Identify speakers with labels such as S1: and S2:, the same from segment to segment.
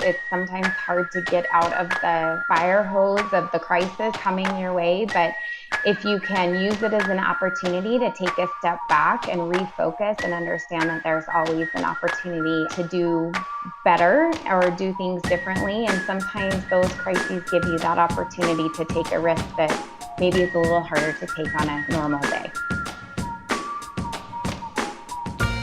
S1: It's sometimes hard to get out of the fire hose of the crisis coming your way, but if you can use it as an opportunity to take a step back and refocus and understand that there's always an opportunity to do better or do things differently. And sometimes those crises give you that opportunity to take a risk that maybe is a little harder to take on a normal day.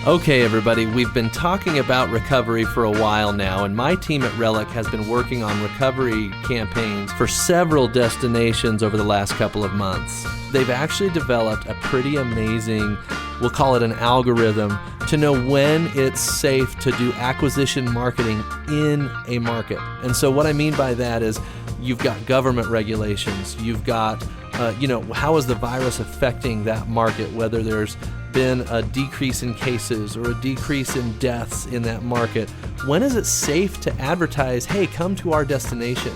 S2: Okay, everybody, we've been talking about recovery for a while now, and my team at Relic has been working on recovery campaigns for several destinations over the last couple of months. They've actually developed a pretty amazing, we'll call it an algorithm, to know when it's safe to do acquisition marketing in a market. And so what I mean by that is you've got government regulations, you've got, how is the virus affecting that market, whether there's been a decrease in cases or a decrease in deaths in that market. When is it safe to advertise, hey, come to our destination?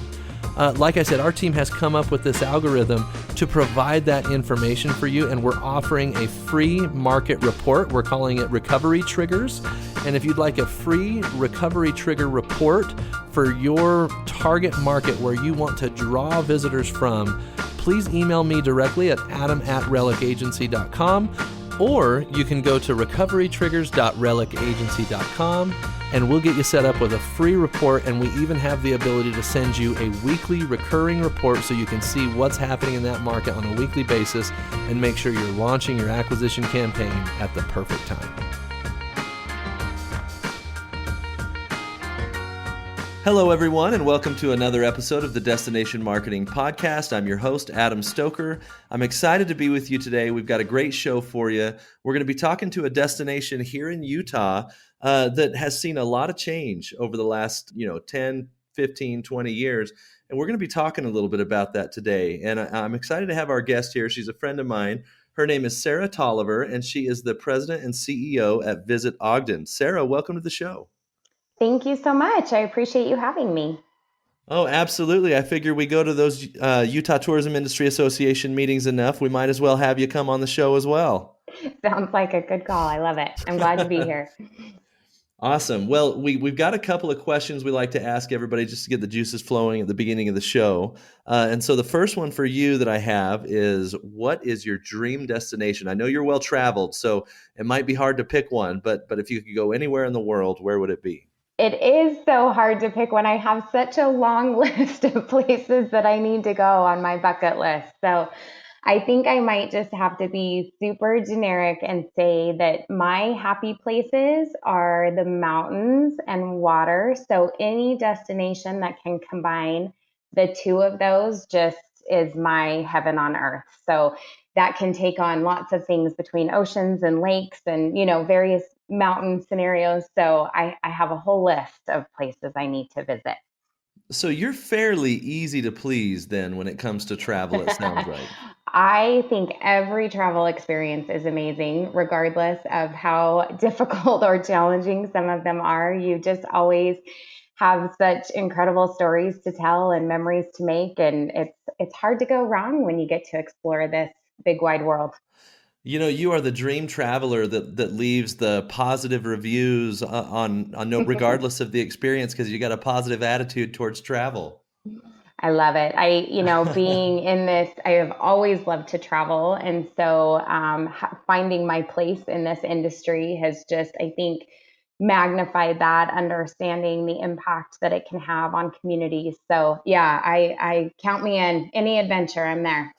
S2: Like I said, our team has come up with this algorithm to provide that information for you, and we're offering a free market report. We're calling it Recovery Triggers. And if you'd like a free Recovery Trigger report for your target market where you want to draw visitors from, please email me directly at adam@relicagency.com. Or you can go to recoverytriggers.relicagency.com and we'll get you set up with a free report, and we even have the ability to send you a weekly recurring report so you can see what's happening in that market on a weekly basis and make sure you're launching your acquisition campaign at the perfect time. Hello, everyone, and welcome to another episode of the Destination Marketing Podcast. I'm your host, Adam Stoker. I'm excited to be with you today. We've got a great show for you. We're going to be talking to a destination here in Utah that has seen a lot of change over the last 10, 15, 20 years. And we're going to be talking a little bit about that today. And I'm excited to have our guest here. She's a friend of mine. Her name is Sara Toliver, and she is the president and CEO at Visit Ogden. Sara, welcome to the show.
S1: Thank you so much. I appreciate you having me.
S2: Oh, absolutely. I figure we go to those Utah Tourism Industry Association meetings enough. We might as well have you come on the show as well.
S1: Sounds like a good call. I love it. I'm glad to be here.
S2: Awesome. Well, we've got a couple of questions we like to ask everybody just to get the juices flowing at the beginning of the show. And so the first one for you that I have is, what is your dream destination? I know you're well traveled, so it might be hard to pick one, but if you could go anywhere in the world, where would it be?
S1: It is so hard to pick when I have such a long list of places that I need to go on my bucket list. So I think I might just have to be super generic and say that my happy places are the mountains and water. So any destination that can combine the two of those just is my heaven on earth. So that can take on lots of things between oceans and lakes and, various mountain scenarios. So I have a whole list of places I need to visit.
S2: So you're fairly easy to please then when it comes to travel, it sounds like.
S1: I think every travel experience is amazing, regardless of how difficult or challenging some of them are. You just always have such incredible stories to tell and memories to make, and it's hard to go wrong when you get to explore this big wide world.
S2: You are the dream traveler that leaves the positive reviews on no regardless of the experience because you got a positive attitude towards travel.
S1: I love it. Being in this, I have always loved to travel. And so finding my place in this industry has just, I think, magnified that, understanding the impact that it can have on communities. So yeah, I count me in. Any adventure, I'm there.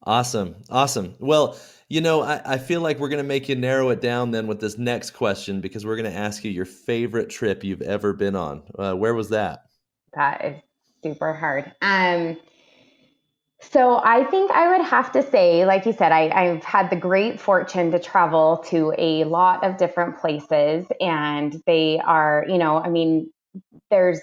S2: Awesome. Well, I feel like we're going to make you narrow it down then with this next question, because we're going to ask you your favorite trip you've ever been on. Where was that?
S1: That is super hard. So I think I would have to say, like you said, I've had the great fortune to travel to a lot of different places, and they are, there's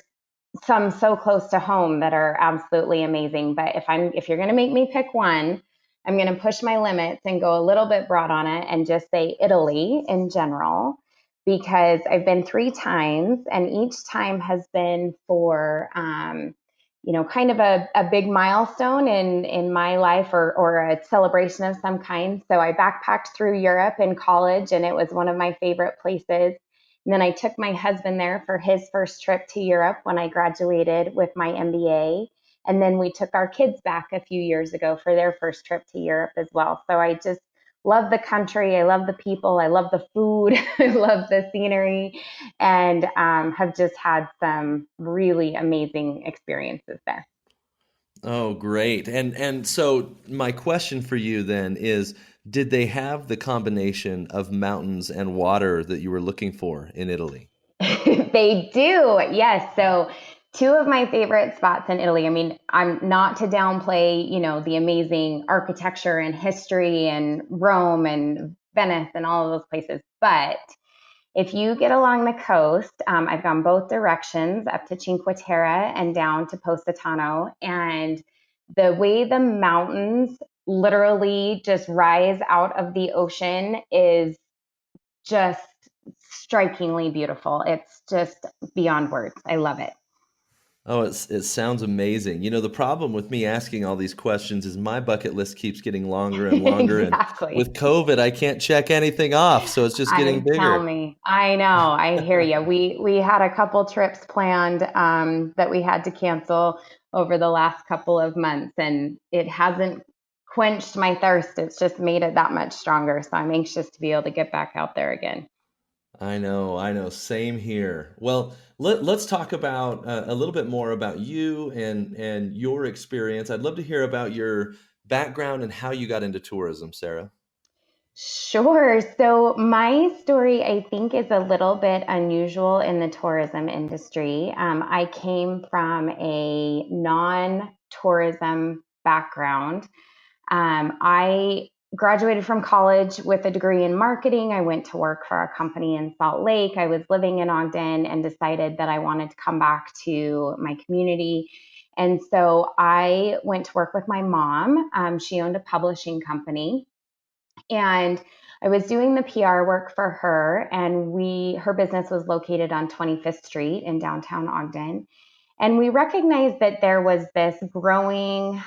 S1: some so close to home that are absolutely amazing. But if you're going to make me pick one, I'm going to push my limits and go a little bit broad on it and just say Italy in general, because I've been 3 times, and each time has been for, kind of a big milestone in my life, or a celebration of some kind. So I backpacked through Europe in college, and it was one of my favorite places. And then I took my husband there for his first trip to Europe when I graduated with my MBA. And then we took our kids back a few years ago for their first trip to Europe as well. So I just love the country. I love the people. I love the food. I love the scenery, and have just had some really amazing experiences there.
S2: Oh, great. And so my question for you then is, did they have the combination of mountains and water that you were looking for in Italy?
S1: They do, yes. So, two of my favorite spots in Italy. I mean, I'm not to downplay, the amazing architecture and history and Rome and Venice and all of those places, but if you get along the coast, I've gone both directions up to Cinque Terre and down to Positano. And the way the mountains literally just rise out of the ocean is just strikingly beautiful. It's just beyond words. I love it.
S2: Oh, it sounds amazing. The problem with me asking all these questions is my bucket list keeps getting longer and longer, and
S1: Exactly.
S2: with COVID, I can't check anything off, so it's just getting
S1: I tell
S2: bigger.
S1: me. I know. I hear you. We had a couple trips planned that we had to cancel over the last couple of months, and it hasn't quenched my thirst. It's just made it that much stronger. So I'm anxious to be able to get back out there again.
S2: I know. Same here. Well, let's talk about a little bit more about you and your experience. I'd love to hear about your background and how you got into tourism, Sarah.
S1: Sure. So my story, I think, is a little bit unusual in the tourism industry. I came from a non-tourism background. I graduated from college with a degree in marketing. I went to work for a company in Salt Lake. I was living in Ogden and decided that I wanted to come back to my community. And so I went to work with my mom. She owned a publishing company, and I was doing the PR work for her, and her business was located on 25th Street in downtown Ogden. And we recognized that there was this growing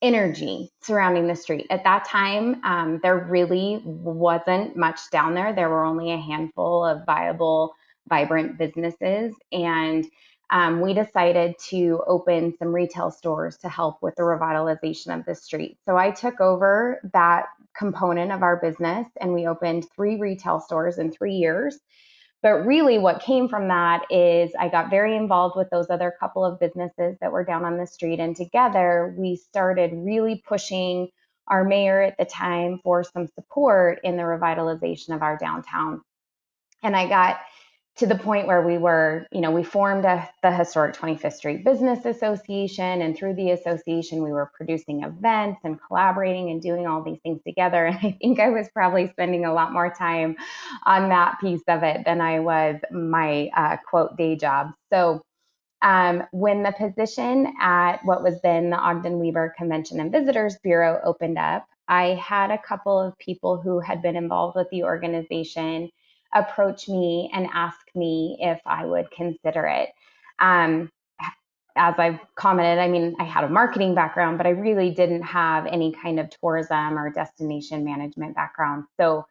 S1: energy surrounding the street. At that time, there really wasn't much down there. There were only a handful of viable, vibrant businesses. And we decided to open some retail stores to help with the revitalization of the street. So I took over that component of our business, and we opened 3 retail stores in 3 years. But really, what came from that is I got very involved with those other couple of businesses that were down on the street. And together, we started really pushing our mayor at the time for some support in the revitalization of our downtown. And I got to the point where we formed the historic 25th Street Business Association. And through the association, we were producing events and collaborating and doing all these things together. And I think I was probably spending a lot more time on that piece of it than I was my quote day job. So when the position at what was then the Ogden Weaver Convention and Visitors Bureau opened up, I had a couple of people who had been involved with the organization approach me and ask me if I would consider it. Um, as I've commented, I mean, I had a marketing background, but I really didn't have any kind of tourism or destination management background. So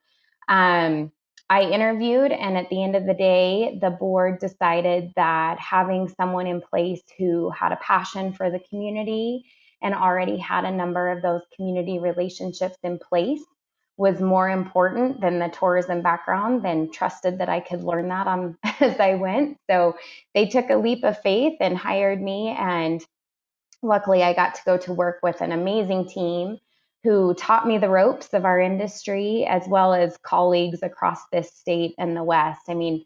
S1: um, I interviewed, and at the end of the day, the board decided that having someone in place who had a passion for the community and already had a number of those community relationships in place was more important than the tourism background, then trusted that I could learn that on as I went. So they took a leap of faith and hired me, and luckily I got to go to work with an amazing team who taught me the ropes of our industry as well as colleagues across this state and the West. I mean,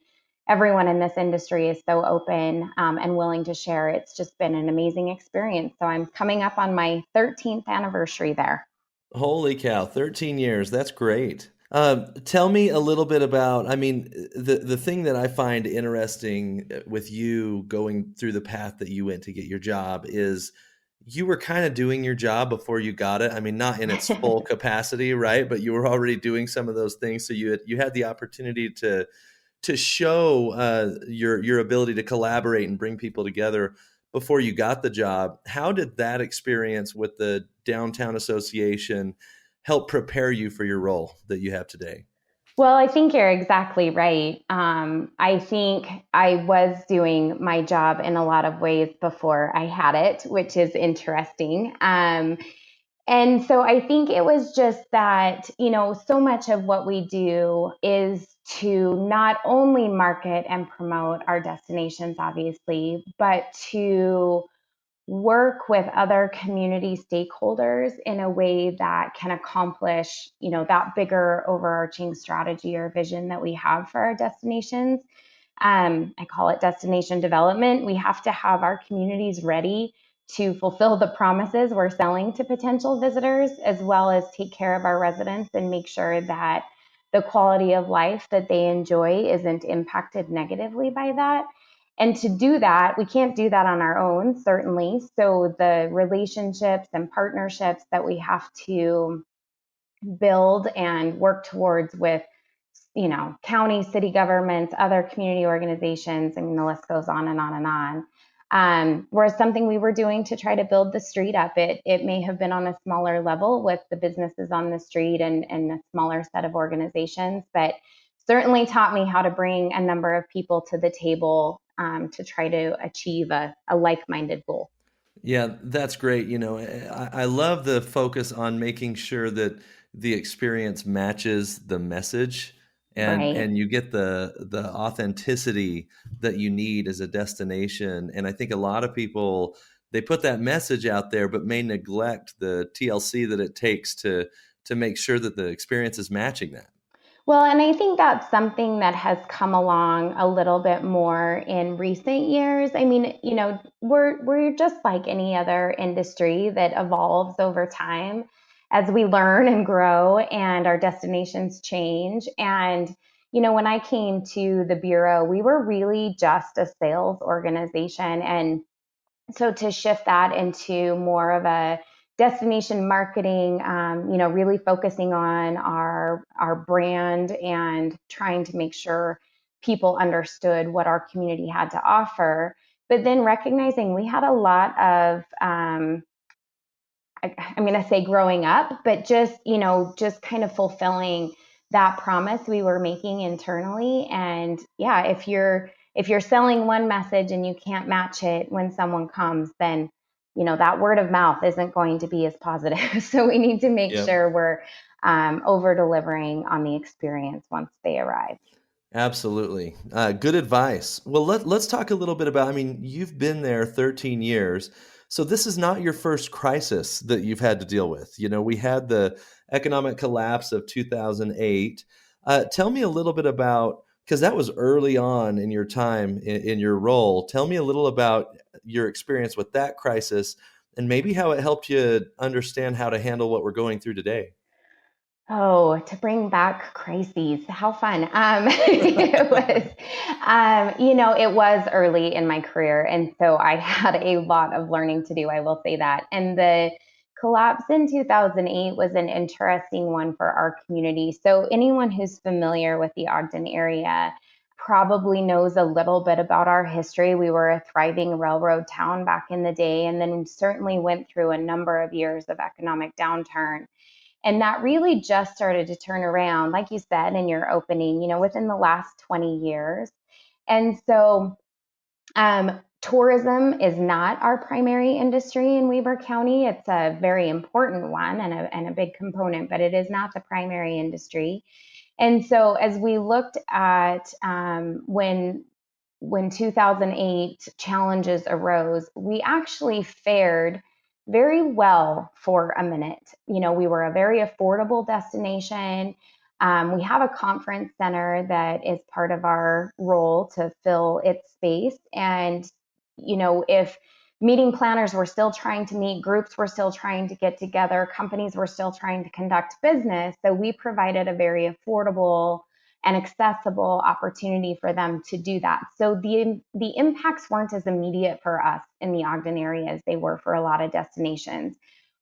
S1: everyone in this industry is so open and willing to share. It's just been an amazing experience. So I'm coming up on my 13th anniversary there.
S2: Holy cow, 13 years. That's great. Tell me a little bit about, I mean, the thing that I find interesting with you going through the path that you went to get your job is you were kind of doing your job before you got it. I mean, not in its full capacity, right? But you were already doing some of those things. So you had the opportunity to show your ability to collaborate and bring people together before you got the job. How did that experience with the downtown association help prepare you for your role that you have today?
S1: Well, I think you're exactly right. I think I was doing my job in a lot of ways before I had it, which is interesting. And so I think it was just that, so much of what we do is to not only market and promote our destinations, obviously, but to work with other community stakeholders in a way that can accomplish, that bigger overarching strategy or vision that we have for our destinations. I call it destination development. We have to have our communities ready to fulfill the promises we're selling to potential visitors, as well as take care of our residents and make sure that the quality of life that they enjoy isn't impacted negatively by that. And to do that, we can't do that on our own, certainly. So the relationships and partnerships that we have to build and work towards with, county, city governments, other community organizations. I mean, the list goes on and on and on. Whereas something we were doing to try to build the street up, it may have been on a smaller level with the businesses on the street and a smaller set of organizations, but certainly taught me how to bring a number of people to the table to try to achieve a like-minded goal.
S2: Yeah, that's great. I love the focus on making sure that the experience matches the message
S1: Right.
S2: and you get the authenticity that you need as a destination. And I think a lot of people they put that message out there but may neglect the TLC that it takes to make sure that the experience is matching that.
S1: Well, and I think that's something that has come along a little bit more in recent years. I mean, we're just like any other industry that evolves over time as we learn and grow and our destinations change. And when I came to the bureau, we were really just a sales organization, and so to shift that into more of a destination marketing, really focusing on our brand and trying to make sure people understood what our community had to offer, but then recognizing we had a lot of I'm going to say growing up, but just kind of fulfilling that promise we were making internally. And yeah, if you're selling one message and you can't match it when someone comes, then that word of mouth isn't going to be as positive. So we need to make
S2: Yep.
S1: sure we're over delivering on the experience once they arrive.
S2: Absolutely. Good advice. Well, let's talk a little bit about, I mean, you've been there 13 years. So this is not your first crisis that you've had to deal with. We had the economic collapse of 2008. Tell me a little bit about, because that was early on in your time in your role. Tell me a little about your experience with that crisis and maybe how it helped you understand how to handle what we're going through today.
S1: Oh, to bring back crises, how fun. It was early in my career. And so I had a lot of learning to do, I will say that. And the collapse in 2008 was an interesting one for our community. So anyone who's familiar with the Ogden area probably knows a little bit about our history. We were a thriving railroad town back in the day, and then certainly went through a number of years of economic downturn. And that really just started to turn around, like you said in your opening, within the last 20 years. And so tourism is not our primary industry in Weber County. It's a very important one and a big component, but it is not the primary industry. And so as we looked at when 2008 challenges arose, we actually fared very well for a minute. We were a very affordable destination. We have a conference center that is part of our role to fill its space. And, if meeting planners were still trying to meet, groups were still trying to get together, companies were still trying to conduct business. So we provided a very affordable and accessible opportunity for them to do that. So the impacts weren't as immediate for us in the Ogden area as they were for a lot of destinations.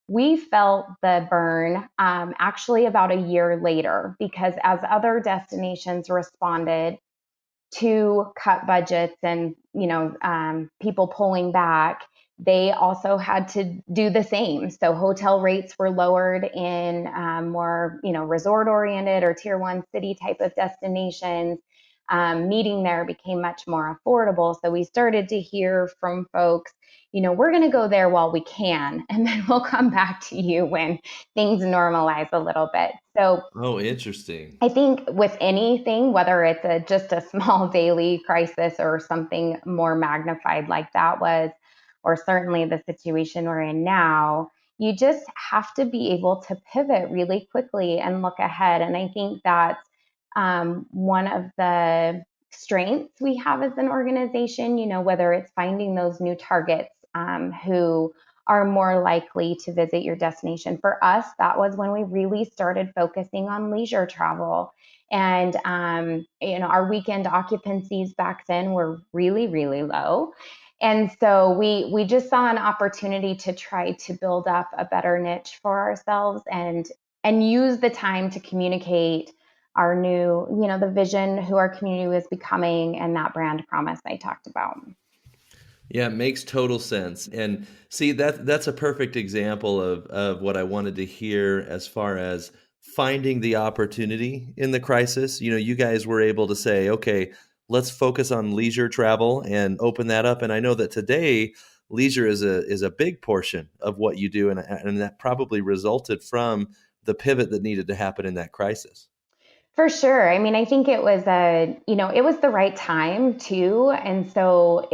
S1: We felt the burn actually about a year later, because as other destinations responded, to cut budgets and, people pulling back, they also had to do the same. So hotel rates were lowered in more, resort oriented or tier one city type of destinations. Meeting there became much more affordable. So we started to hear from folks, we're going to go there while we can, and then we'll come back to you when things normalize a little bit. So
S2: Oh, interesting.
S1: I think with anything, whether it's just a small daily crisis or something more magnified like that was, or certainly the situation we're in now, you just have to be able to pivot really quickly and look ahead. And I think that's one of the strengths we have as an organization, whether it's finding those new targets who are more likely to visit your destination. For us, that was when we really started focusing on leisure travel. And, our weekend occupancies back then were really, really low. And so we just saw an opportunity to try to build up a better niche for ourselves and use the time to communicate our new, the vision, who our community was becoming, and that brand promise I talked about.
S2: Yeah, it makes total sense. And see, that's a perfect example of what I wanted to hear as far as finding the opportunity in the crisis. You guys were able to say, okay, let's focus on leisure travel and open that up. And I know that today leisure is a big portion of what you do, and that probably resulted from the pivot that needed to happen in that crisis.
S1: For sure. I mean, I think it was it was the right time too. And so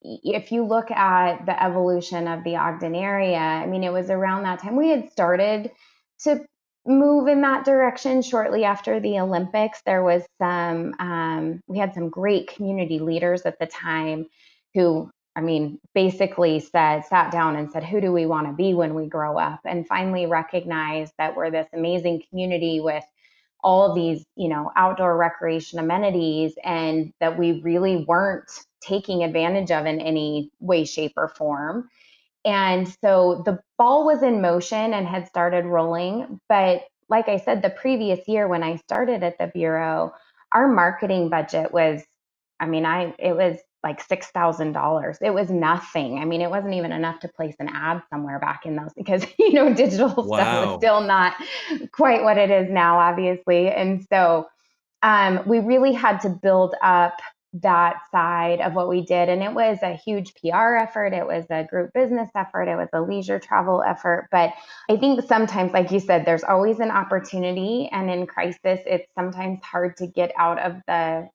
S1: if you look at the evolution of the Ogden area, I mean, it was around that time we had started to move in that direction shortly after the Olympics. There was we had some great community leaders at the time who, I mean, basically sat down and said, who do we want to be when we grow up? And finally recognized that we're this amazing community with all of these, outdoor recreation amenities, and that we really weren't taking advantage of in any way, shape, or form. And so the ball was in motion and had started rolling. But like I said, the previous year when I started at the Bureau, our marketing budget was, it was like $6,000. It was nothing. I mean, it wasn't even enough to place an ad somewhere back in those because, digital stuff was
S2: Wow.
S1: still not quite what it is now, obviously. And so we really had to build up that side of what we did. And it was a huge PR effort. It was a group business effort. It was a leisure travel effort. But I think sometimes, like you said, there's always an opportunity. And in crisis, it's sometimes hard to get out of the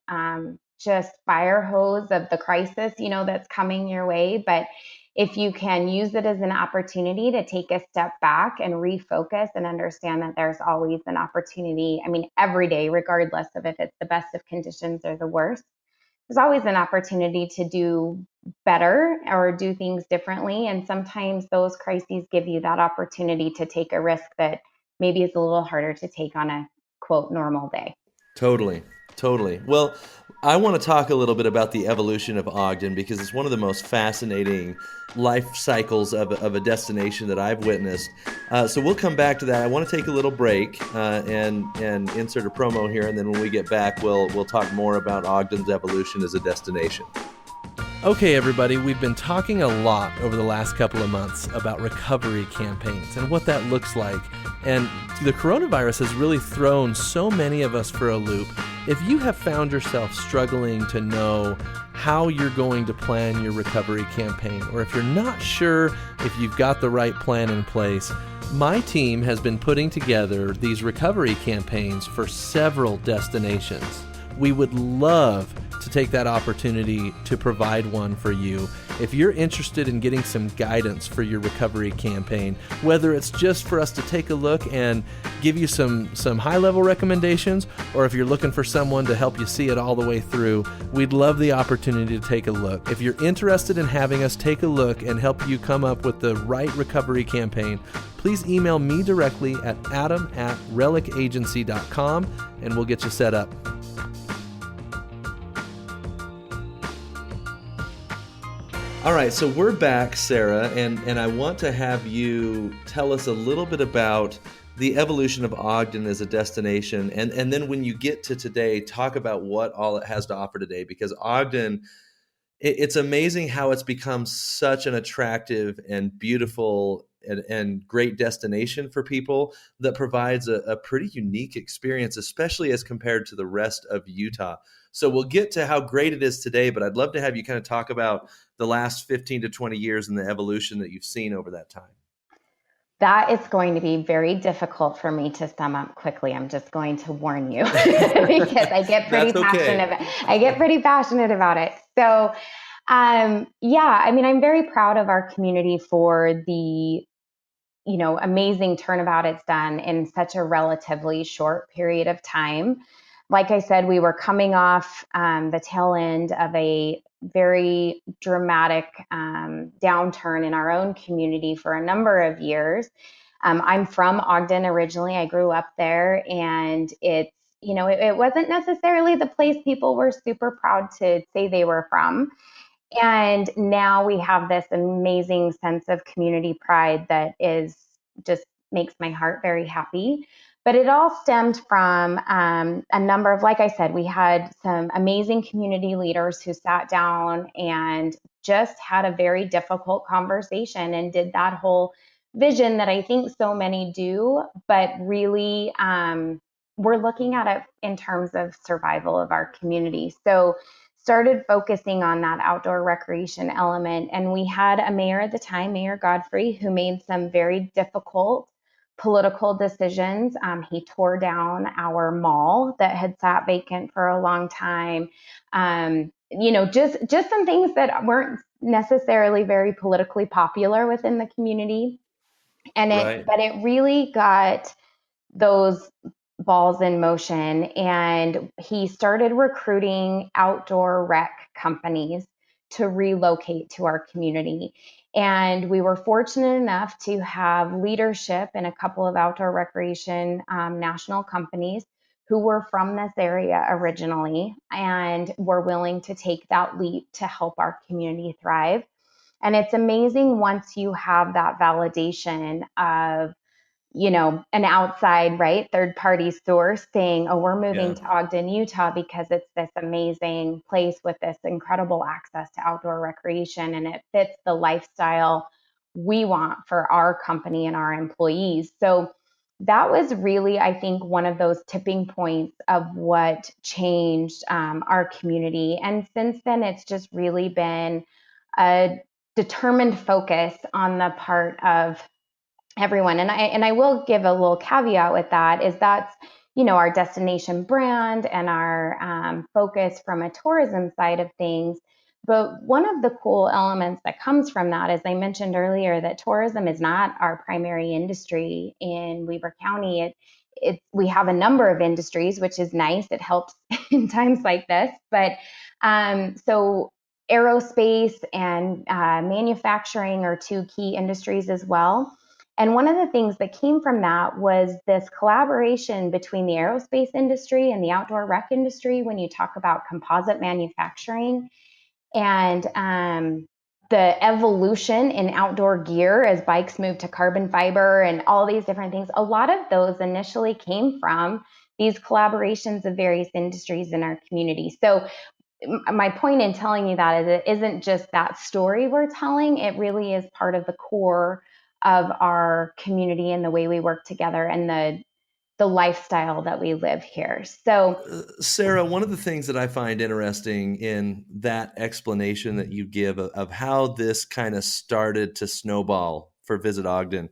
S1: just fire hose of the crisis, that's coming your way. But if you can use it as an opportunity to take a step back and refocus and understand that there's always an opportunity, every day, regardless of if it's the best of conditions or the worst, there's always an opportunity to do better or do things differently. And sometimes those crises give you that opportunity to take a risk that maybe is a little harder to take on a quote normal day.
S2: Totally. Well, I want to talk a little bit about the evolution of Ogden because it's one of the most fascinating life cycles of a destination that I've witnessed. So we'll come back to that. I want to take a little break and insert a promo here, and then when we get back, we'll talk more about Ogden's evolution as a destination. Okay, everybody, we've been talking a lot over the last couple of months about recovery campaigns and what that looks like. And the coronavirus has really thrown so many of us for a loop. If you have found yourself struggling to know how you're going to plan your recovery campaign, or if you're not sure if you've got the right plan in place, my team has been putting together these recovery campaigns for several destinations. We would love to take that opportunity to provide one for you. If you're interested in getting some guidance for your recovery campaign, whether it's just for us to take a look and give you some high-level recommendations, or if you're looking for someone to help you see it all the way through, we'd love the opportunity to take a look. If you're interested in having us take a look and help you come up with the right recovery campaign, please email me directly at adam@relicagency.com and we'll get you set up. All right, so we're back, Sara, and I want to have you tell us a little bit about the evolution of Ogden as a destination, and then when you get to today, talk about what all it has to offer today, because Ogden, it's amazing how it's become such an attractive and beautiful and great destination for people that provides a pretty unique experience, especially as compared to the rest of Utah. So we'll get to how great it is today, but I'd love to have you kind of talk about the last 15 to 20 years and the evolution that you've seen over that time.
S1: That is going to be very difficult for me to sum up quickly. I'm just going to warn you because I get pretty
S2: That's okay.
S1: passionate. I get pretty passionate about it. So, yeah, I mean, I'm very proud of our community for the amazing turnabout it's done in such a relatively short period of time. Like I said, we were coming off the tail end of a very dramatic downturn in our own community for a number of years. I'm from Ogden originally. I grew up there, and it wasn't necessarily the place people were super proud to say they were from. And now we have this amazing sense of community pride that is just makes my heart very happy. But it all stemmed from a number of, like I said, we had some amazing community leaders who sat down and just had a very difficult conversation and did that whole vision that I think so many do, but really we're looking at it in terms of survival of our community. So started focusing on that outdoor recreation element. And we had a mayor at the time, Mayor Godfrey, who made some very difficult political decisions. He tore down our mall that had sat vacant for a long time. Just some things that weren't necessarily very politically popular within the community.
S2: Right.
S1: But it really got those balls in motion, and he started recruiting outdoor rec companies to relocate to our community. And we were fortunate enough to have leadership in a couple of outdoor recreation national companies who were from this area originally and were willing to take that leap to help our community thrive. And it's amazing once you have that validation of an outside, right, third party source saying, oh, we're moving
S2: Yeah.
S1: to Ogden, Utah because it's this amazing place with this incredible access to outdoor recreation and it fits the lifestyle we want for our company and our employees. So that was really, I think, one of those tipping points of what changed our community. And since then, it's just really been a determined focus on the part of everyone. And I will give a little caveat with that is that's our destination brand and our focus from a tourism side of things. But one of the cool elements that comes from that, as I mentioned earlier, that tourism is not our primary industry in Weber County. We have a number of industries, which is nice. It helps in times like this. But so aerospace and manufacturing are two key industries as well. And one of the things that came from that was this collaboration between the aerospace industry and the outdoor rec industry when you talk about composite manufacturing and the evolution in outdoor gear as bikes moved to carbon fiber and all these different things. A lot of those initially came from these collaborations of various industries in our community. So my point in telling you that is it isn't just that story we're telling, it really is part of the core of our community and the way we work together and the lifestyle that we live here. So
S2: Sara, one of the things that I find interesting in that explanation that you give of how this kind of started to snowball for Visit Ogden,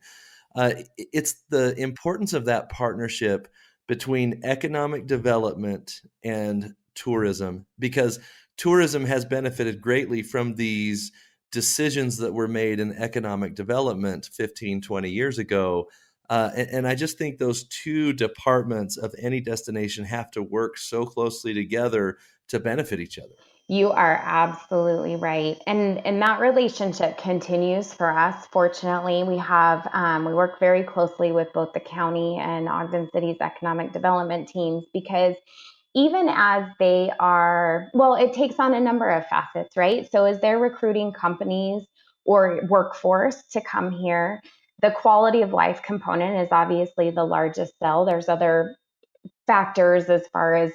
S2: it's the importance of that partnership between economic development and tourism, because tourism has benefited greatly from these decisions that were made in economic development 15, 20 years ago. And I just think those two departments of any destination have to work so closely together to benefit each other.
S1: you are absolutely right. And that relationship continues for us. Fortunately, we work very closely with both the county and Ogden City's economic development teams because even as they are, well, it takes on a number of facets, right? So as they're recruiting companies or workforce to come here, The quality of life component is obviously the largest sell. There's other factors as far as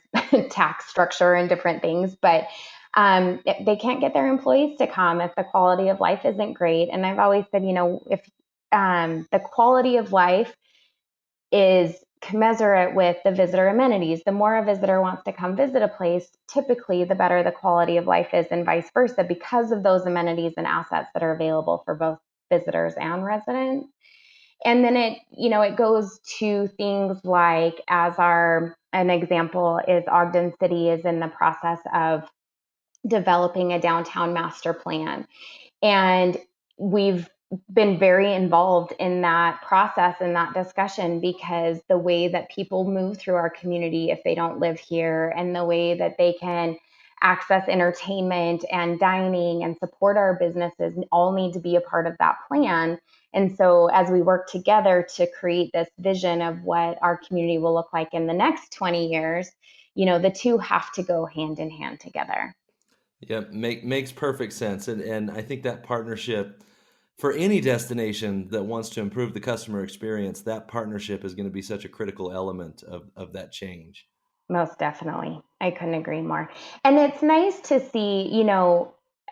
S1: tax structure and different things, but they can't get their employees to come if the quality of life isn't great. And I've always said, if the quality of life is commensurate with the visitor amenities. The more a visitor wants to come visit a place, typically the better the quality of life is, and vice versa, because of those amenities and assets that are available for both visitors and residents. And then it goes to things like, an example is Ogden City is in the process of developing a downtown master plan. And we've been very involved in that process and that discussion, because the way that people move through our community if they don't live here, and the way that they can access entertainment and dining and support our businesses, all need to be a part of that plan. And so as we work together to create this vision of what our community will look like in the next 20 years, the two have to go hand in hand together.
S2: Yeah, makes perfect sense. And I think that partnership for any destination that wants to improve the customer experience, that partnership is going to be such a critical element of that change.
S1: Most definitely. I couldn't agree more. And it's nice to see,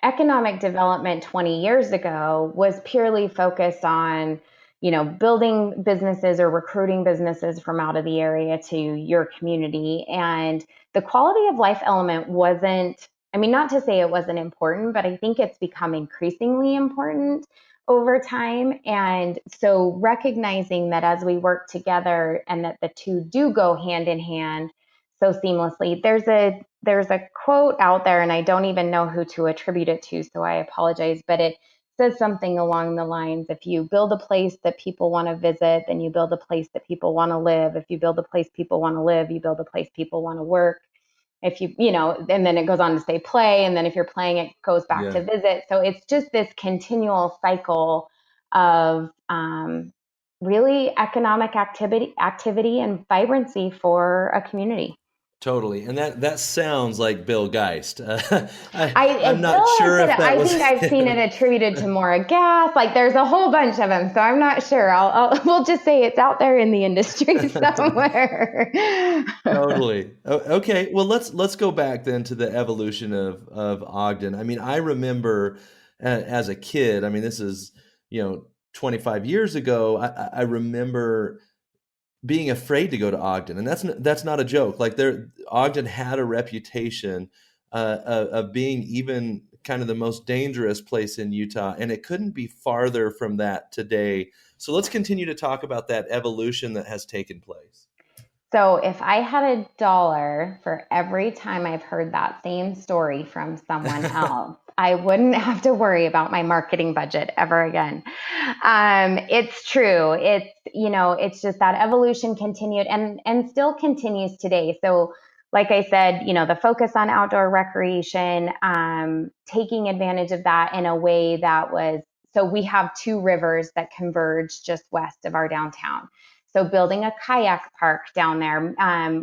S1: economic development 20 years ago was purely focused on, building businesses or recruiting businesses from out of the area to your community. And the quality of life element wasn't, I mean, not to say it wasn't important, but I think it's become increasingly important over time. And so recognizing that as we work together and that the two do go hand in hand so seamlessly. There's a quote out there, and I don't even know who to attribute it to, so I apologize, but it says something along the lines: if you build a place that people want to visit, then you build a place that people want to live. If you build a place people want to live, you build a place people want to work. If and then it goes on to say play, and then if you're playing, it goes back
S2: Yeah.
S1: to visit. So it's just this continual cycle of really economic activity and vibrancy for a community.
S2: Totally. And that sounds like Bill Geist. I'm
S1: Bill
S2: not
S1: has
S2: sure
S1: said
S2: if
S1: it.
S2: that
S1: I
S2: was
S1: think I've seen it
S2: him.
S1: attributed to Maura Gas. Like there's a whole bunch of them, so I'm not sure. We'll just say it's out there in the industry somewhere.
S2: Totally. Okay. Well, let's go back then to the evolution of Ogden. I mean, I remember as a kid. I mean, this is 25 years ago. I remember being afraid to go to Ogden, and that's not a joke. Like Ogden had a reputation of being even kind of the most dangerous place in Utah, and it couldn't be farther from that today. So let's continue to talk about that evolution that has taken place.
S1: So if I had $1 for every time I've heard that same story from someone else, I wouldn't have to worry about my marketing budget ever again. It's true. It's just that evolution continued and still continues today. So like I said, the focus on outdoor recreation, taking advantage of that in a way that was, so we have two rivers that converge just west of our downtown. So building a kayak park down there.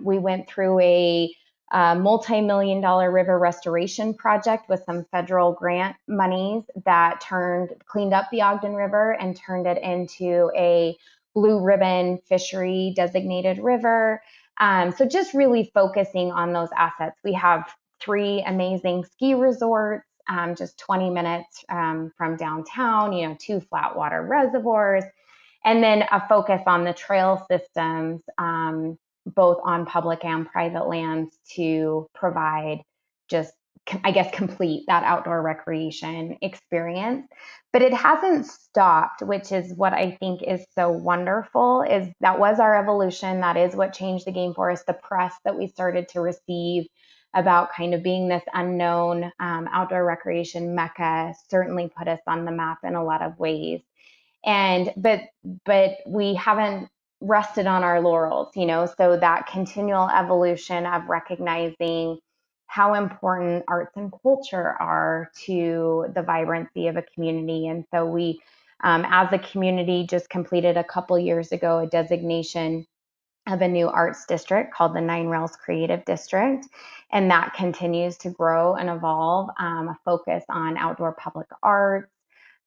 S1: We went through a multi-million dollar river restoration project with some federal grant monies that cleaned up the Ogden River and turned it into a blue ribbon fishery designated river. So just really focusing on those assets. We have 3 amazing ski resorts, just 20 minutes from downtown, 2 flat water reservoirs, and then a focus on the trail systems, both on public and private lands, to provide just, I guess, complete that outdoor recreation experience. But it hasn't stopped, which is what I think is so wonderful. Is that was our evolution. That is what changed the game for us. The press that we started to receive about kind of being this unknown outdoor recreation mecca certainly put us on the map in a lot of ways. And but we haven't rested on our laurels, so that continual evolution of recognizing how important arts and culture are to the vibrancy of a community. And so we, as a community, just completed a couple years ago a designation of a new arts district called the Nine Rails Creative District. And that continues to grow and evolve, a focus on outdoor public arts,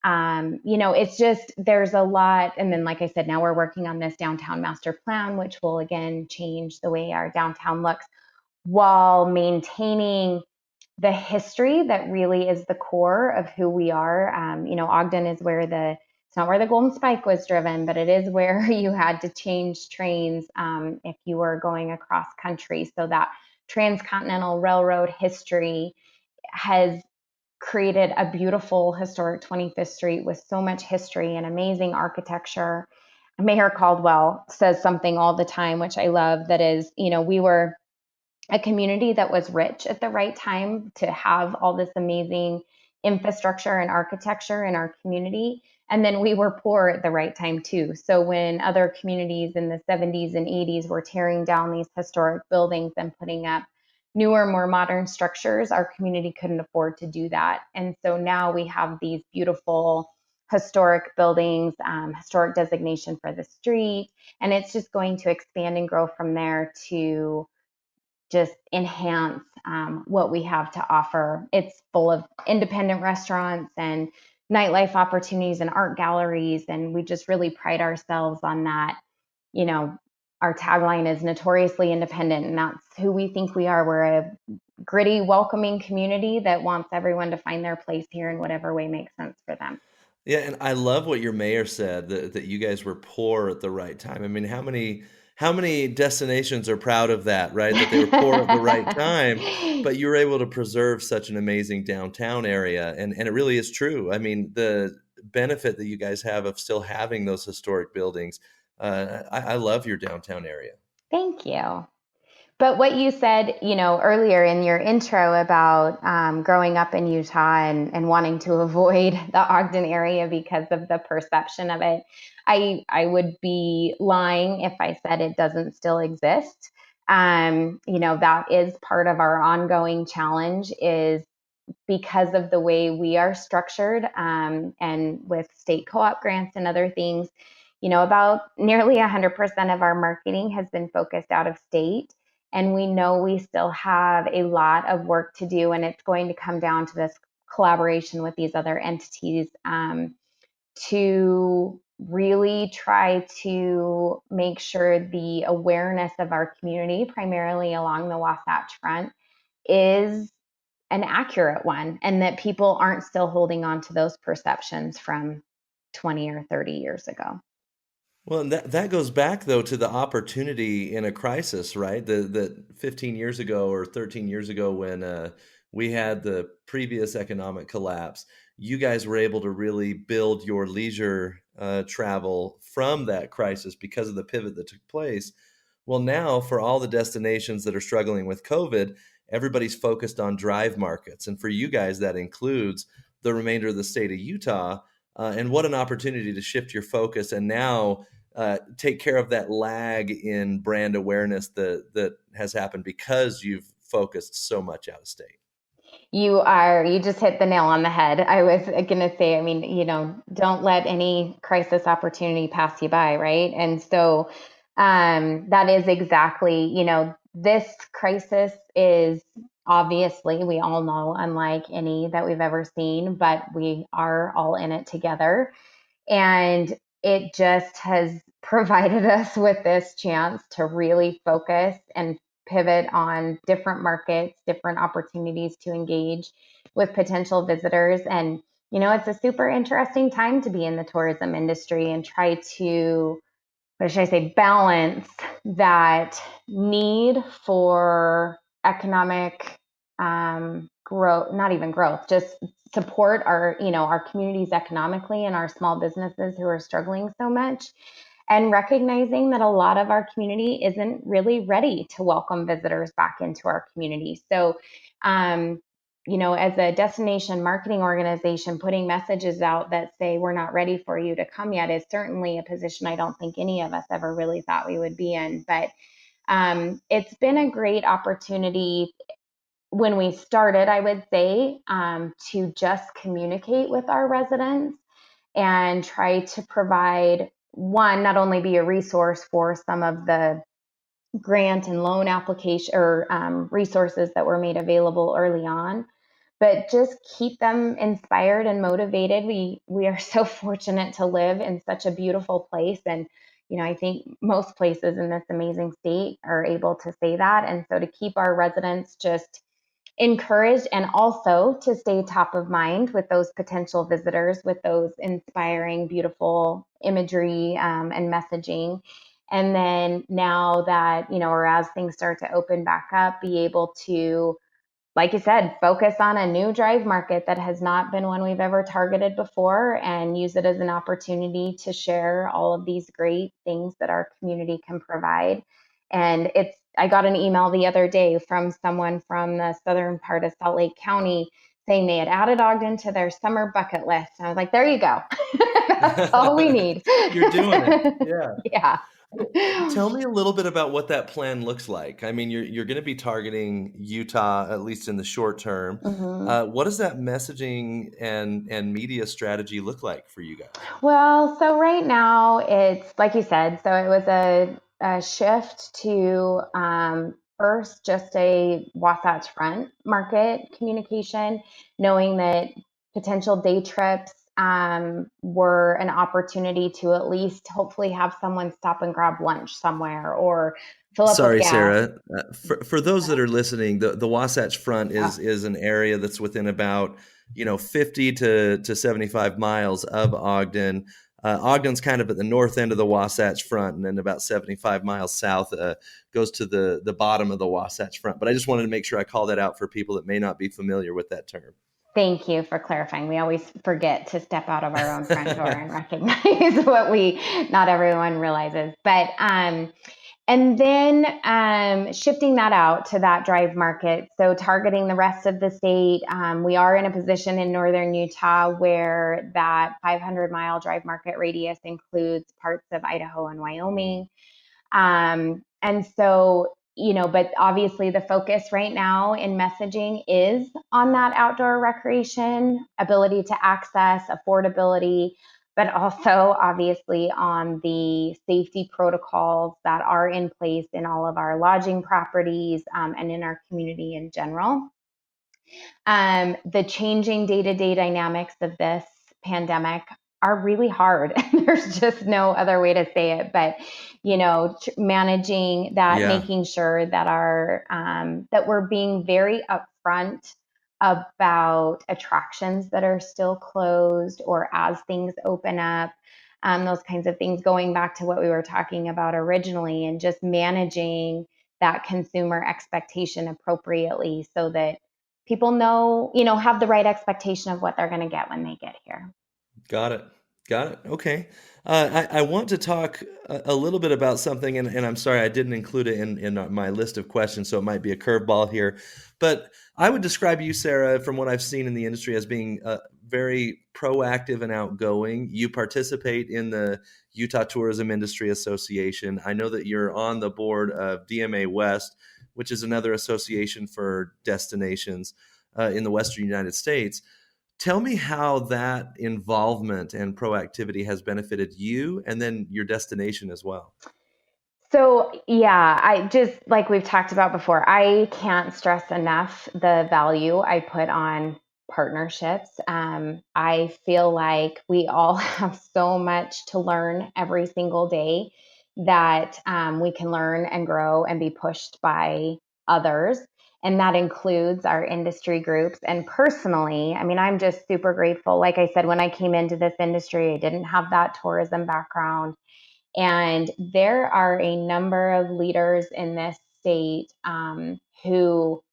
S1: It's just, there's a lot. And then, like I said, now we're working on this downtown master plan, which will again change the way our downtown looks while maintaining the history that really is the core of who we are. Ogden is where it's not where the Golden Spike was driven, but it is where you had to change trains if you were going across country. So that transcontinental railroad history has created a beautiful historic 25th Street with so much history and amazing architecture. Mayor Caldwell says something all the time, which I love, that is, we were a community that was rich at the right time to have all this amazing infrastructure and architecture in our community. And then we were poor at the right time too. So when other communities in the 70s and 80s were tearing down these historic buildings and putting up newer, more modern structures, our community couldn't afford to do that. And so now we have these beautiful historic buildings, historic designation for the street, and it's just going to expand and grow from there to just enhance what we have to offer. It's full of independent restaurants and nightlife opportunities and art galleries, and we just really pride ourselves on that. You know, our tagline is notoriously independent, and that's who we think we are. We're a gritty, welcoming community that wants everyone to find their place here in whatever way makes sense for them.
S2: Yeah, and I love what your mayor said, that you guys were poor at the right time. I mean, how many destinations are proud of that, right? That they were poor at the right time, but you were able to preserve such an amazing downtown area, and it really is true. I mean, the benefit that you guys have of still having those historic buildings. I love your downtown area.
S1: Thank you. But what you said, earlier in your intro about growing up in Utah and wanting to avoid the Ogden area because of the perception of it, I would be lying if I said it doesn't still exist. That is part of our ongoing challenge, is because of the way we are structured, and with state co-op grants and other things, about nearly 100% of our marketing has been focused out of state. And we know we still have a lot of work to do, and it's going to come down to this collaboration with these other entities, to really try to make sure the awareness of our community, primarily along the Wasatch Front, is an accurate one, and that people aren't still holding on to those perceptions from 20 or 30 years ago.
S2: Well, and that goes back though to the opportunity in a crisis, right? The 15 years ago or 13 years ago when we had the previous economic collapse, you guys were able to really build your leisure travel from that crisis because of the pivot that took place. Well, now for all the destinations that are struggling with COVID, everybody's focused on drive markets, and for you guys, that includes the remainder of the state of Utah. And what an opportunity to shift your focus and now take care of that lag in brand awareness that has happened because you've focused so much out of state.
S1: You just hit the nail on the head. I was going to say, I mean, don't let any crisis opportunity pass you by, right? And so that is exactly, this crisis is obviously, we all know, unlike any that we've ever seen, but we are all in it together. And it just has provided us with this chance to really focus and pivot on different markets, different opportunities to engage with potential visitors. And, it's a super interesting time to be in the tourism industry and try to, what should I say, balance that need for economic growth, not even growth, just support our communities economically and our small businesses who are struggling so much, and recognizing that a lot of our community isn't really ready to welcome visitors back into our community. So, as a destination marketing organization, putting messages out that say we're not ready for you to come yet is certainly a position I don't think any of us ever really thought we would be in. But it's been a great opportunity when we started, I would say, to just communicate with our residents and try to provide, one, not only be a resource for some of the grant and loan application or resources that were made available early on, but just keep them inspired and motivated. We are so fortunate to live in such a beautiful place, and I think most places in this amazing state are able to say that. And so to keep our residents just encouraged and also to stay top of mind with those potential visitors with those inspiring, beautiful imagery and messaging. And then now that, or as things start to open back up, be able to, like you said, focus on a new drive market that has not been one we've ever targeted before and use it as an opportunity to share all of these great things that our community can provide. And I got an email the other day from someone from the southern part of Salt Lake County saying they had added Ogden to their summer bucket list. And I was like, there you go. That's all we need.
S2: You're doing it. Yeah.
S1: Yeah.
S2: Well, tell me a little bit about what that plan looks like. I mean, you're going to be targeting Utah at least in the short term.
S1: Mhm.
S2: What does that messaging and media strategy look like for you guys?
S1: Well, so right now it's like you said, so it was a shift to first just a Wasatch Front market communication, knowing that potential day trips were an opportunity to at least hopefully have someone stop and grab lunch somewhere or fill up with
S2: Sorry,
S1: gas.
S2: Sarah. For those that are listening, the Wasatch Front
S1: Yeah.
S2: is an area that's within about 50 to 75 miles of Ogden. Ogden's kind of at the north end of the Wasatch Front, and then about 75 miles south goes to the bottom of the Wasatch Front. But I just wanted to make sure I call that out for people that may not be familiar with that term.
S1: Thank you for clarifying. We always forget to step out of our own front door and recognize what not everyone realizes. But and then shifting that out to that drive market. So targeting the rest of the state. We are in a position in northern Utah where that 500-mile drive market radius includes parts of Idaho and Wyoming. And so, but obviously the focus right now in messaging is on that outdoor recreation, ability to access, affordability, but also obviously on the safety protocols that are in place in all of our lodging properties and in our community in general. The changing day to day dynamics of this pandemic are really hard. There's just no other way to say it. But, managing that,
S2: Yeah,
S1: making sure that that we're being very upfront about attractions that are still closed or as things open up, those kinds of things, going back to what we were talking about originally and just managing that consumer expectation appropriately so that people know, have the right expectation of what they're going to get when they get here.
S2: got it. Got it. Okay. I want to talk a little bit about something, and I'm sorry I didn't include it in my list of questions, so it might be a curveball here. But I would describe you, Sarah, from what I've seen in the industry, as being very proactive and outgoing. You participate in the Utah Tourism Industry Association. I know that you're on the board of DMA West, which is another association for destinations in the Western United States. Tell me how that involvement and proactivity has benefited you and then your destination as well.
S1: So, yeah, I just like we've talked about before, I can't stress enough the value I put on partnerships. I feel like we all have so much to learn every single day that we can learn and grow and be pushed by others. And that includes our industry groups. And personally, I mean, I'm just super grateful. Like I said, when I came into this industry, I didn't have that tourism background. And there are a number of leaders in this state who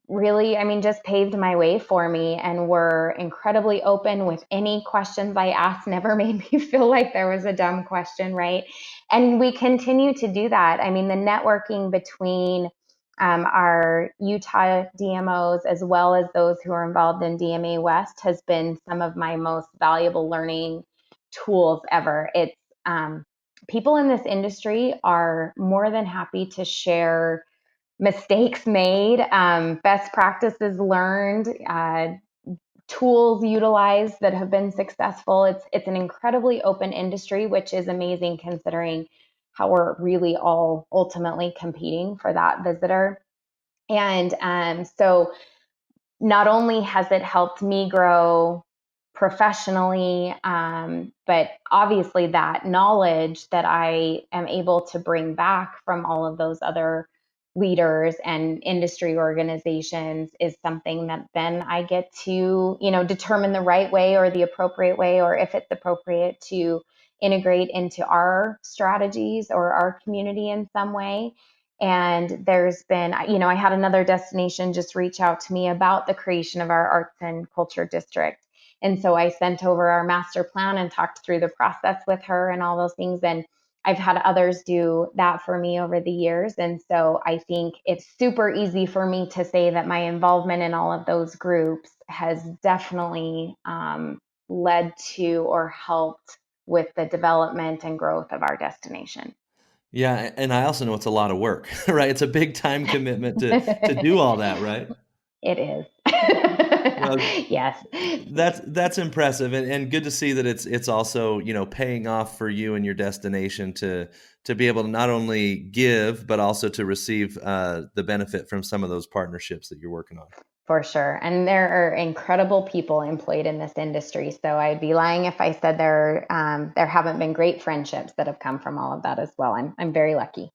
S1: really, I mean, just paved my way for me and were incredibly open with any questions I asked, never made me feel like there was a dumb question, right? And we continue to do that. I mean, the networking between our Utah DMOs as well as those who are involved in DMA West has been some of my most valuable learning tools ever. It's people in this industry are more than happy to share mistakes made, best practices learned, tools utilized that have been successful. It's an incredibly open industry, which is amazing considering how we're really all ultimately competing for that visitor. And so not only has it helped me grow professionally, but obviously that knowledge that I am able to bring back from all of those other leaders and industry organizations is something that then I get to, determine the right way or the appropriate way, or if it's appropriate to integrate into our strategies or our community in some way. And there's been, I had another destination just reach out to me about the creation of our arts and culture district. And so I sent over our master plan and talked through the process with her and all those things. And I've had others do that for me over the years. And so I think it's super easy for me to say that my involvement in all of those groups has definitely led to or helped with the development and growth of our destination.
S2: Yeah, and I also know it's a lot of work, right? It's a big time commitment to do all that, right?
S1: It is.
S2: Well,
S1: Yes.
S2: that's impressive, and good to see that it's also, paying off for you and your destination to be able to not only give, but also to receive, the benefit from some of those partnerships that you're working on.
S1: For sure. And there are incredible people employed in this industry. So I'd be lying if I said there haven't been great friendships that have come from all of that as well. I'm very lucky.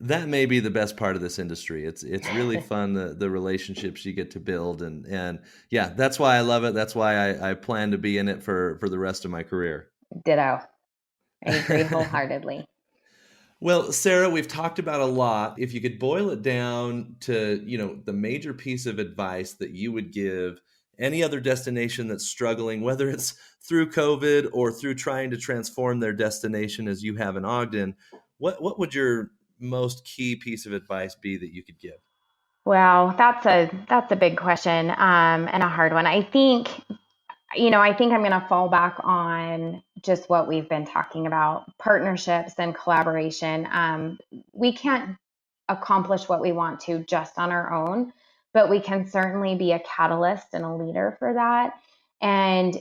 S2: That may be the best part of this industry. It's really fun, the relationships you get to build, and yeah, that's why I love it. That's why I plan to be in it for the rest of my career.
S1: Ditto. I agree wholeheartedly.
S2: Well, Sarah, we've talked about a lot. If you could boil it down to, the major piece of advice that you would give any other destination that's struggling, whether it's through COVID or through trying to transform their destination as you have in Ogden, what would your most key piece of advice be that you could give?
S1: Wow, that's a big question, and a hard one. I think I'm going to fall back on just what we've been talking about, partnerships and collaboration. We can't accomplish what we want to just on our own, but we can certainly be a catalyst and a leader for that. And,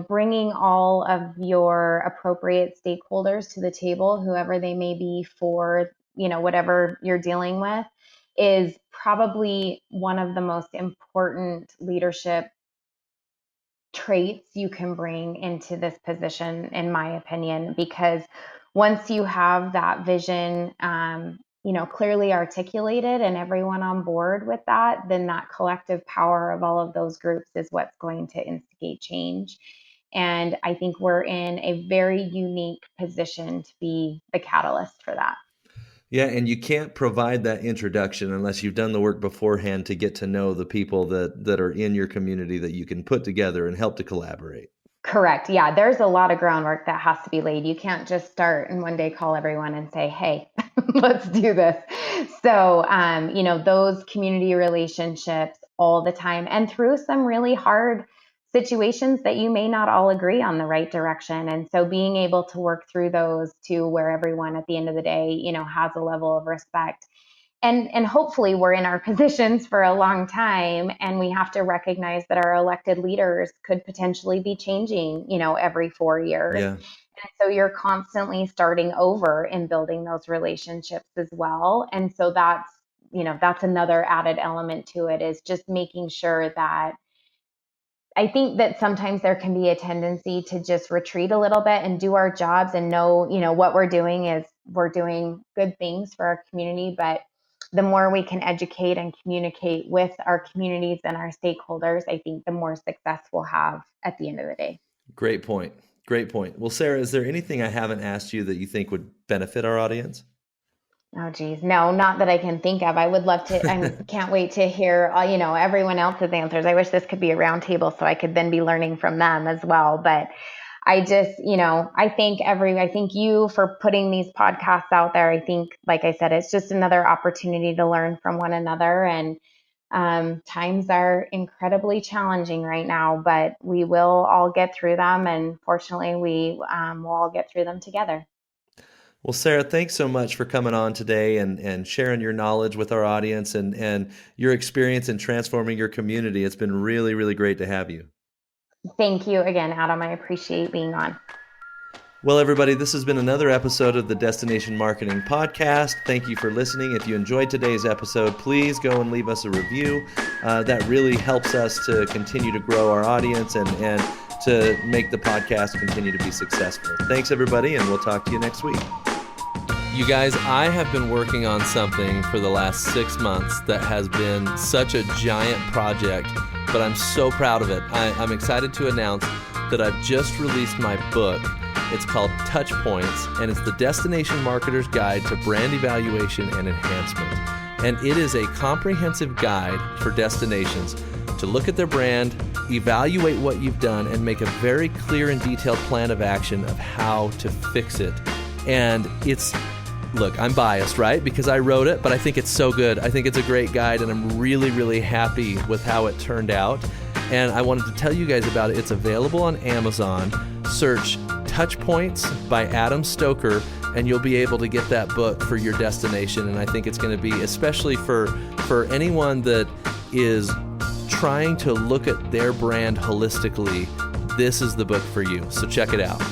S1: bringing all of your appropriate stakeholders to the table, whoever they may be for, whatever you're dealing with, is probably one of the most important leadership traits you can bring into this position, in my opinion, because once you have that vision, clearly articulated and everyone on board with that, then that collective power of all of those groups is what's going to instigate change. And I think we're in a very unique position to be the catalyst for that.
S2: Yeah, and you can't provide that introduction unless you've done the work beforehand to get to know the people that are in your community that you can put together and help to collaborate.
S1: Correct. Yeah, there's a lot of groundwork that has to be laid. You can't just start and one day call everyone and say, "Hey, let's do this." So, those community relationships all the time and through some really hard situations that you may not all agree on the right direction. And so being able to work through those to where everyone at the end of the day, has a level of respect, and hopefully we're in our positions for a long time, and we have to recognize that our elected leaders could potentially be changing, every 4 years.
S2: Yeah.
S1: And so you're constantly starting over in building those relationships as well. And so that's another added element to it, is just making sure that I think that sometimes there can be a tendency to just retreat a little bit and do our jobs and know, what we're doing is we're doing good things for our community. But the more we can educate and communicate with our communities and our stakeholders, I think the more success we'll have at the end of the day.
S2: Great point. Great point. Well, Sarah, is there anything I haven't asked you that you think would benefit our audience?
S1: Oh, geez. No, not that I can think of. I would love to. I can't wait to hear, everyone else's answers. I wish this could be a round table so I could then be learning from them as well. But I just, I thank you for putting these podcasts out there. I think, like I said, it's just another opportunity to learn from one another. And times are incredibly challenging right now, but we will all get through them. And fortunately, we will all get through them together.
S2: Well, Sarah, thanks so much for coming on today and sharing your knowledge with our audience and your experience in transforming your community. It's been really, really great to have you.
S1: Thank you again, Adam. I appreciate being on.
S2: Well, everybody, this has been another episode of the Destination Marketing Podcast. Thank you for listening. If you enjoyed today's episode, please go and leave us a review. That really helps us to continue to grow our audience and to make the podcast continue to be successful. Thanks, everybody, and we'll talk to you next week. You guys, I have been working on something for the last 6 months that has been such a giant project, but I'm so proud of it. I'm excited to announce that I've just released my book. It's called Touch Points, and it's the Destination Marketer's Guide to Brand Evaluation and Enhancement. And it is a comprehensive guide for destinations to look at their brand, evaluate what you've done, and make a very clear and detailed plan of action of how to fix it. And look, I'm biased, right? Because I wrote it, but I think it's so good. I think it's a great guide, and I'm really, really happy with how it turned out. And I wanted to tell you guys about it. It's available on Amazon. Search Touch Points by Adam Stoker, and you'll be able to get that book for your destination. And I think it's going to be, especially for anyone that is trying to look at their brand holistically, this is the book for you. So check it out.